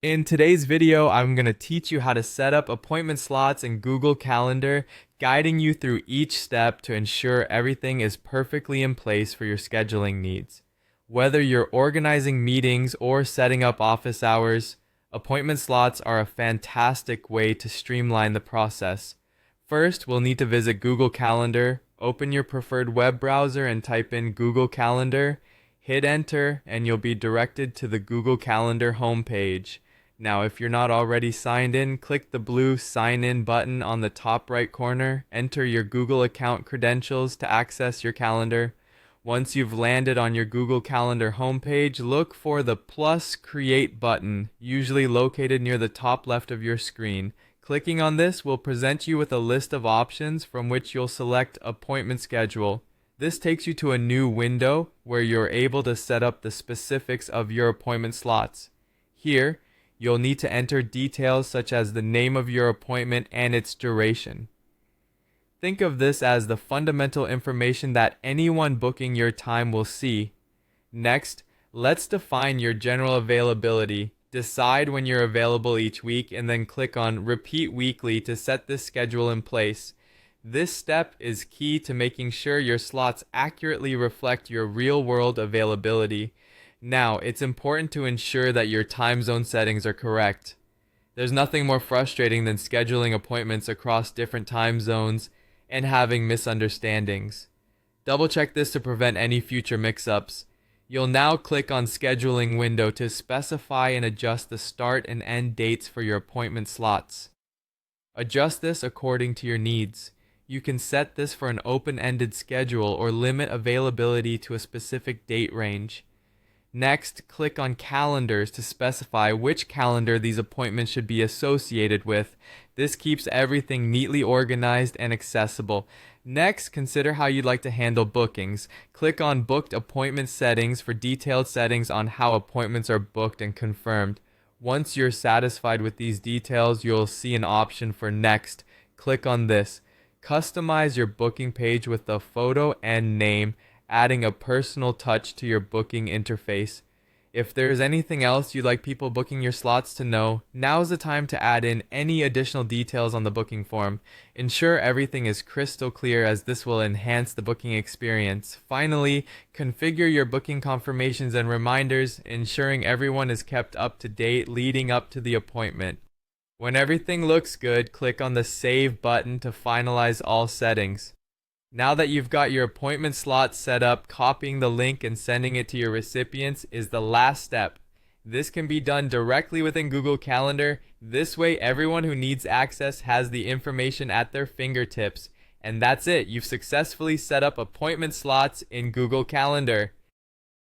In today's video, I'm going to teach you how to set up appointment slots in Google Calendar, guiding you through each step to ensure everything is perfectly in place for your scheduling needs. Whether you're organizing meetings or setting up office hours, appointment slots are a fantastic way to streamline the process. First, we'll need to visit Google Calendar, open your preferred web browser and type in Google Calendar, hit enter, and you'll be directed to the Google Calendar homepage. Now, if you're not already signed in, click the blue Sign In button on the top right corner, enter your Google account credentials to access your calendar. Once you've landed on your Google Calendar homepage, look for the plus Create button, usually located near the top left of your screen. Clicking on this will present you with a list of options from which you'll select Appointment Schedule. This takes you to a new window where you're able to set up the specifics of your appointment slots. Here, you'll need to enter details such as the name of your appointment and its duration. Think of this as the fundamental information that anyone booking your time will see. Next, let's define your general availability. Decide when you're available each week and then click on Repeat Weekly to set this schedule in place. This step is key to making sure your slots accurately reflect your real-world availability. Now, it's important to ensure that your time zone settings are correct. There's nothing more frustrating than scheduling appointments across different time zones and having misunderstandings. Double check this to prevent any future mix-ups. You'll now click on Scheduling window to specify and adjust the start and end dates for your appointment slots. Adjust this according to your needs. You can set this for an open-ended schedule or limit availability to a specific date range. Next, click on Calendars to specify which calendar these appointments should be associated with. This keeps everything neatly organized and accessible. Next, consider how you'd like to handle bookings. Click on Booked Appointment Settings for detailed settings on how appointments are booked and confirmed. Once you're satisfied with these details, you'll see an option for Next. Click on this. Customize your booking page with a photo and name, adding a personal touch to your booking interface. If there's anything else you'd like people booking your slots to know, now's the time to add in any additional details on the booking form. Ensure everything is crystal clear as this will enhance the booking experience. Finally, configure your booking confirmations and reminders, ensuring everyone is kept up to date leading up to the appointment. When everything looks good, click on the Save button to finalize all settings. Now that you've got your appointment slot set up, copying the link and sending it to your recipients is the last step. This can be done directly within Google Calendar. This way, everyone who needs access has the information at their fingertips. And that's it. You've successfully set up appointment slots in Google Calendar.